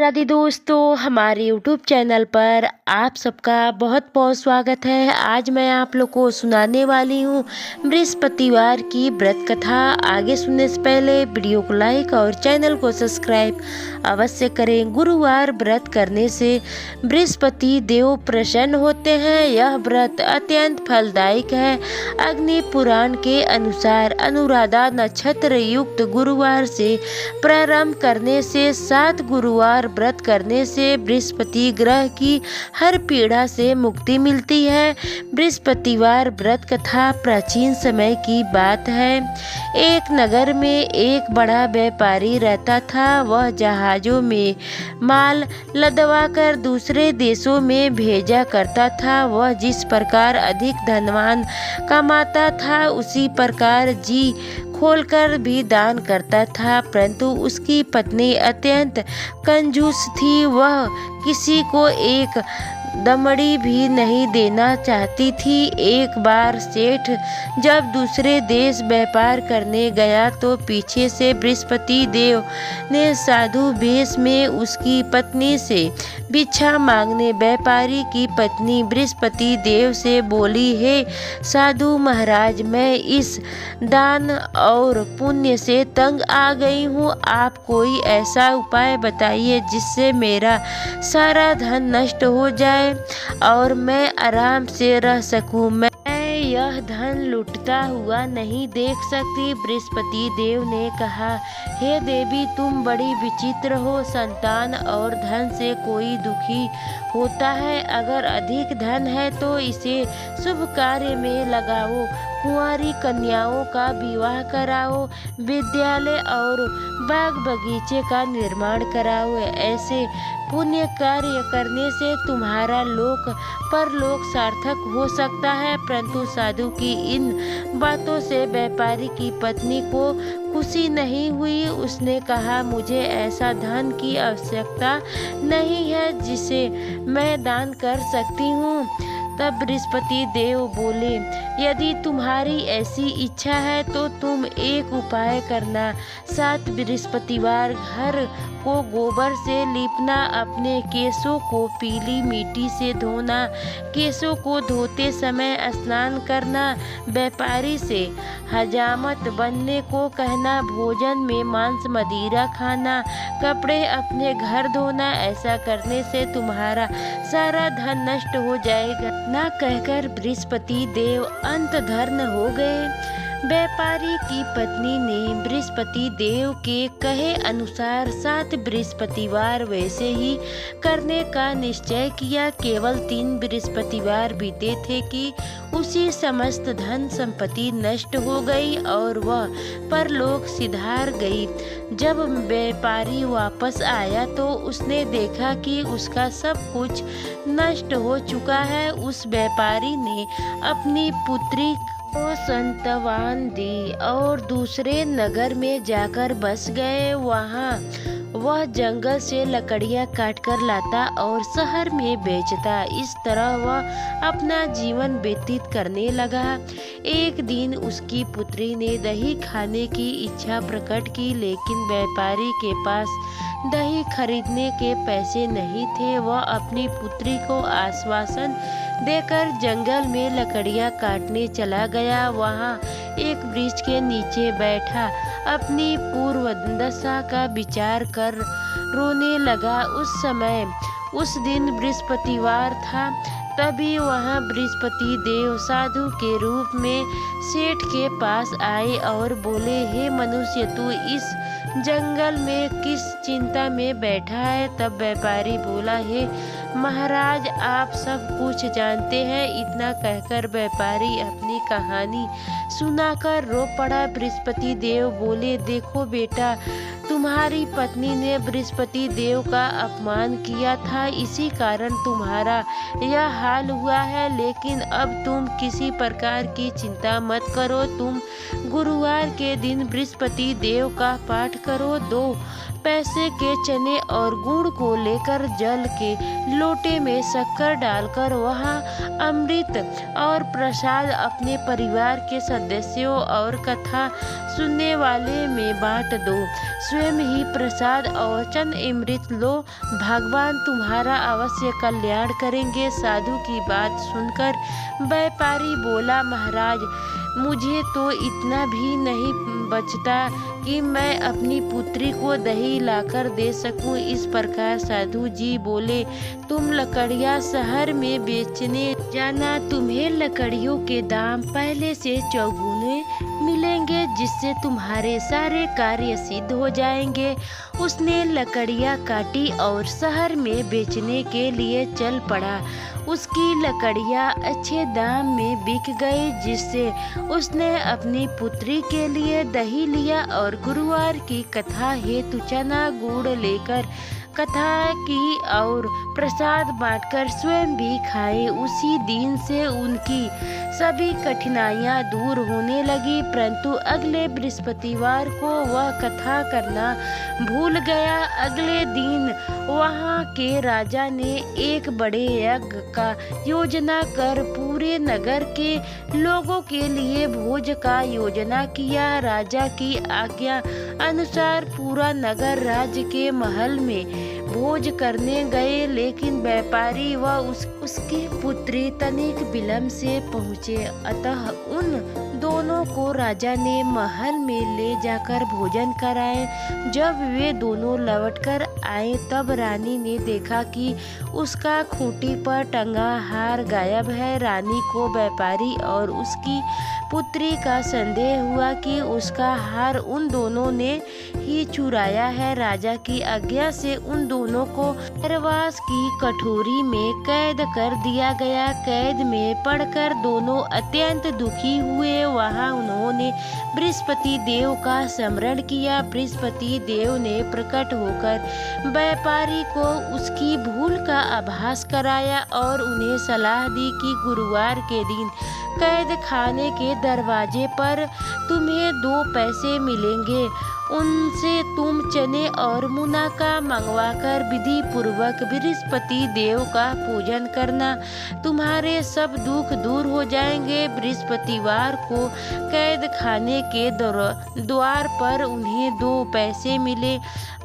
राधे दोस्तों, हमारे YouTube channel पर आप सबका बहुत बहुत स्वागत है। आज मैं आप लोग को सुनाने वाली हूँ बृहस्पतिवार की व्रत कथा। आगे सुनने से पहले वीडियो को लाइक और चैनल को सब्सक्राइब अवश्य करें। गुरुवार व्रत करने से बृहस्पति देव प्रसन्न होते हैं। यह व्रत अत्यंत फलदायक है। अग्नि पुराण के अनुसार अनुराधा नक्षत्र युक्त गुरुवार से प्रारंभ करने से 7 गुरुवार व्रत करने से बृहस्पति ग्रह की हर पीड़ा से मुक्ति मिलती है। बृहस्पतिवार व्रत कथा प्राचीन समय की बात है। एक नगर में एक बड़ा व्यापारी रहता था। वह जहाजों में माल लदवाकर दूसरे देशों में भेजा करता था। वह जिस प्रकार अधिक धनवान कमाता था उसी प्रकार जी खोलकर भी दान करता था, परंतु उसकी पत्नी अत्यंत कंजूस थी। वह किसी को एक दमड़ी भी नहीं देना चाहती थी। एक बार सेठ जब दूसरे देश व्यापार करने गया तो पीछे से बृहस्पति देव ने साधु वेश में उसकी पत्नी से भिक्षा मांगने व्यापारी की पत्नी बृहस्पति देव से बोली, हे साधु महाराज, मैं इस दान और पुण्य से तंग आ गई हूँ। आप कोई ऐसा उपाय बताइए जिससे मेरा सारा धन नष्ट हो जाए और मैं आराम से रह सकूं। मैं यह धन लुटता हुआ नहीं देख सकती। बृहस्पति देव ने कहा, हे देवी, तुम बड़ी विचित्र हो। संतान और धन से कोई दुखी होता है। अगर अधिक धन है तो इसे शुभ कार्य में लगाओ। कुंवारी कन्याओं का विवाह कराओ। विद्यालय और बाग बगीचे का निर्माण कराओ। ऐसे पुण्य कार्य करने से तुम्हारा लोक परलोक सार्थक हो सकता है। परंतु साधु की इन बातों से व्यापारी की पत्नी को खुशी नहीं हुई। उसने कहा, मुझे ऐसा धन की आवश्यकता नहीं है जिसे मैं दान कर सकती हूँ। तब बृहस्पति देव बोले, यदि तुम्हारी ऐसी इच्छा है तो तुम एक उपाय करना। 7 बृहस्पतिवार घर को गोबर से लीपना, अपने केशों को पीली मिट्टी से धोना, केशों को धोते समय स्नान करना, व्यापारी से हजामत बनने को कहना, भोजन में मांस मदिरा खाना, कपड़े अपने घर धोना। ऐसा करने से तुम्हारा सारा धन नष्ट हो जाएगा। ना कहकर बृहस्पति देव अंतर्धान हो गए। व्यापारी की पत्नी ने बृहस्पति देव के कहे अनुसार 7 बृहस्पतिवार वैसे ही करने का निश्चय किया। केवल 3 बृहस्पतिवार बीते थे कि उसी समस्त धन संपत्ति नष्ट हो गई और वह परलोक सिधार गई। जब व्यापारी वापस आया तो उसने देखा कि उसका सब कुछ नष्ट हो चुका है। उस व्यापारी ने अपनी पुत्री को संतान दी और दूसरे नगर में जाकर बस गए। वहाँ वह जंगल से लकड़ियाँ काटकर लाता और शहर में बेचता। इस तरह वह अपना जीवन व्यतीत करने लगा। एक दिन उसकी पुत्री ने दही खाने की इच्छा प्रकट की, लेकिन व्यापारी के पास दही खरीदने के पैसे नहीं थे। वह अपनी पुत्री को आश्वासन देकर जंगल में लकड़ियाँ काटने चला गया। वहाँ एक वृक्ष के नीचे बैठा अपनी पूर्व दशा का विचार कर रोने लगा। उस दिन बृहस्पतिवार था। तभी वहाँ बृहस्पति देव साधु के रूप में सेठ के पास आए और बोले, हे मनुष्य, तू इस जंगल में किस चिंता में बैठा है? तब व्यापारी बोला, हे महाराज, आप सब कुछ जानते हैं। इतना कहकर व्यापारी अपनी कहानी सुनाकर रो पड़ा। बृहस्पति देव बोले, देखो बेटा, तुम्हारी पत्नी ने बृहस्पति देव का अपमान किया था, इसी कारण तुम्हारा यह हाल हुआ है। लेकिन अब तुम किसी प्रकार की चिंता मत करो। तुम गुरुवार के दिन बृहस्पति देव का पाठ करो। 2 पैसे के चने और गुड़ को लेकर जल के लोटे में शक्कर डालकर वहाँ अमृत और प्रसाद अपने परिवार के सदस्यों और कथा सुनने वाले में बांट दो। स्वयं ही प्रसाद और चंद अमृत लो, भगवान तुम्हारा अवश्य कल्याण करेंगे। साधु की बात सुनकर व्यापारी बोला, महाराज मुझे तो इतना भी नहीं बचता कि मैं अपनी पुत्री को दही लाकर दे सकूं। इस प्रकार साधु जी बोले, तुम लकड़ियां शहर में बेचने जाना, तुम्हें लकड़ियों के दाम पहले से चौगुने मिलेंगे, जिससे तुम्हारे सारे कार्य सिद्ध हो जाएंगे। उसने लकड़ियां काटी और शहर में बेचने के लिए चल पड़ा। उसकी लकड़ियां अच्छे दाम में बिक गई, जिससे उसने अपनी पुत्री के लिए दही लिया और गुरुवार की कथा हेतु चना गुड़ लेकर कथा की और प्रसाद बांटकर स्वयं भी खाए। उसी दिन से उनकी सभी कठिनाइयां दूर होने लगी, परंतु अगले बृहस्पतिवार को वह कथा करना भूल गया। अगले दिन वहां के राजा ने एक बड़े यज्ञ का योजना कर पूरे नगर के लोगों के लिए भोज का योजना किया। राजा की आज्ञा अनुसार पूरा नगर राज्य के महल में भोज करने गए, लेकिन व्यापारी व उसकी पुत्री तनिक विलंब से पहुँचे। अतः उन दोनों को राजा ने महल में ले जाकर भोजन कराए। जब वे दोनों लौटकर आए तब रानी ने देखा कि उसका खूंटी पर टंगा हार गायब है। रानी को व्यापारी और उसकी पुत्री का संदेह हुआ कि उसका हार उन दोनों ने ही चुराया है। राजा की आज्ञा से उन दोनों को कारावास की कठोरी में कैद कर दिया गया। कैद में पड़कर दोनों अत्यंत दुखी हुए। वहां उन्होंने बृहस्पति देव का स्मरण किया। बृहस्पति देव ने प्रकट होकर व्यापारी को उसकी भूल का आभास कराया और उन्हें सलाह दी कि गुरुवार के दिन कैद खाने के दरवाजे पर तुम्हें 2 पैसे मिलेंगे। उनसे तुम चने और मुनाका मंगवाकर विधि पूर्वक बृहस्पति देव का पूजन करना, तुम्हारे सब दुख दूर हो जाएंगे। बृहस्पतिवार को कैद खाने के द्वार पर उन्हें 2 पैसे मिले।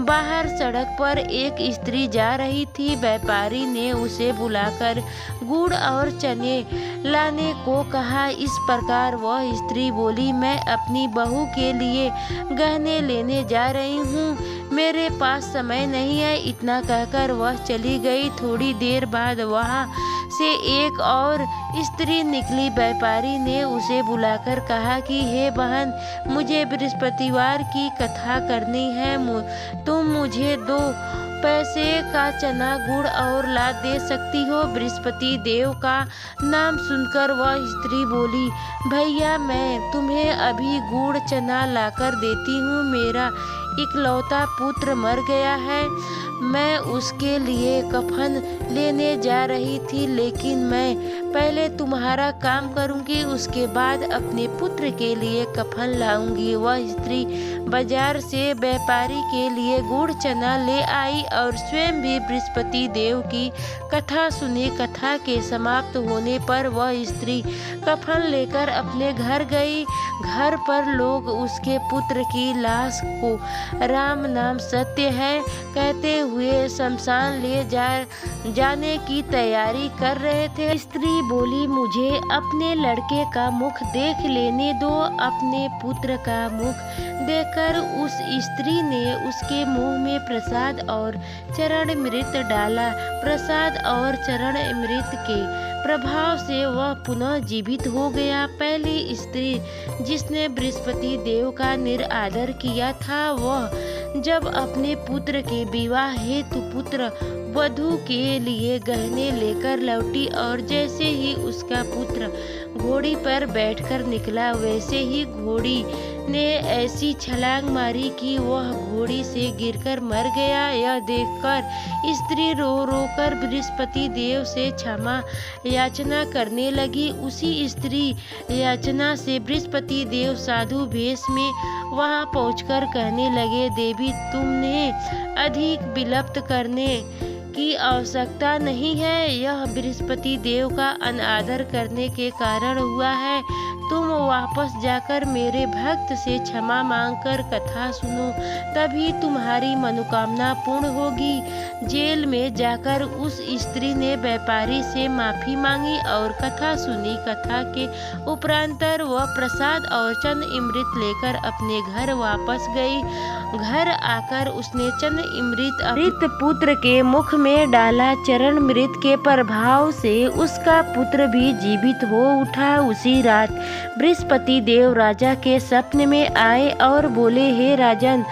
बाहर सड़क पर एक स्त्री जा रही थी। व्यापारी ने उसे बुलाकर गुड़ और चने लाने को कहा। इस प्रकार वह स्त्री बोली, मैं अपनी बहू के लिए गहने लेने जा रही हूँ, मेरे पास समय नहीं है। इतना कहकर वह चली गई। थोड़ी देर बाद वहाँ से एक और स्त्री निकली। व्यापारी ने उसे बुलाकर कहा कि हे बहन, मुझे बृहस्पतिवार की कथा करनी है, तुम मुझे 2 पैसे का चना गुड़ और ला दे सकती हो। बृहस्पति देव का नाम सुनकर वह स्त्री बोली, भैया मैं तुम्हें अभी गुड़ चना लाकर देती हूँ। मेरा इकलौता पुत्र मर गया है, मैं उसके लिए कफन लेने जा रही थी, लेकिन मैं पहले तुम्हारा काम करूंगी, उसके बाद अपने पुत्र के लिए कफन लाऊंगी। वह स्त्री बाजार से व्यापारी के लिए गुड़ चना ले आई और स्वयं भी बृहस्पति देव की कथा सुनी। कथा के समाप्त होने पर वह स्त्री कफन लेकर अपने घर गई। घर पर लोग उसके पुत्र की लाश को राम नाम सत्य है कहते हुए शमशान ले जाने की तैयारी कर रहे थे। स्त्री बोली, मुझे अपने लड़के का मुख देख लेने दो। अपने पुत्र का मुख देखकर उस स्त्री ने उसके मुंह में प्रसाद और चरण अमृत डाला। प्रसाद और चरण अमृत के प्रभाव से वह पुनः जीवित हो गया। पहली स्त्री जिसने बृहस्पति देव का निरादर किया था, वह जब अपने पुत्र के विवाह हेतु पुत्र वधू के लिए गहने लेकर लौटी और जैसे ही उसका पुत्र घोड़ी पर बैठकर निकला, वैसे ही घोड़ी ने ऐसी छलांग मारी कि वह घोड़ी से गिरकर मर गया। यह देखकर स्त्री रो रो कर बृहस्पति देव से क्षमा याचना करने लगी। उसी स्त्री याचना से बृहस्पति देव साधु वेश में वहां पहुंचकर कहने लगे, देवी तुमने अधिक विलंब करने की आवश्यकता नहीं है। यह बृहस्पति देव का अनादर करने के कारण हुआ है। तुम वापस जाकर मेरे भक्त से क्षमा मांगकर कथा सुनो, तभी तुम्हारी मनोकामना पूर्ण होगी। जेल में जाकर उस स्त्री ने व्यापारी से माफी मांगी और कथा सुनी। कथा के उपरांतर वह प्रसाद और चंद अमृत लेकर अपने घर वापस गई। घर आकर उसने चंद अमृत पुत्र के मुख में डाला। चरण मृत के प्रभाव से उसका पुत्र भी जीवित हो उठा। उसी रात बृहस्पति देव राजा के स्वप्न में आए और बोले, हे राजन,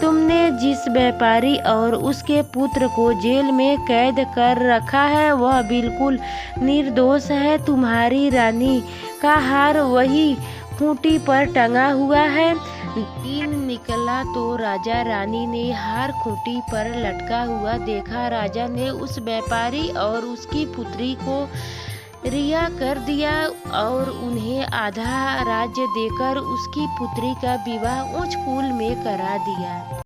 तुमने जिस व्यापारी और उसके पुत्र को जेल में कैद कर रखा है वह बिल्कुल निर्दोष है। तुम्हारी रानी का हार वही खूंटी पर टंगा हुआ है। दिन निकला तो राजा रानी ने हार खूंटी पर लटका हुआ देखा। राजा ने उस व्यापारी और उसकी पुत्री को रिहा कर दिया और उन्हें आधा राज्य देकर उसकी पुत्री का विवाह उच्च कुल में करा दिया।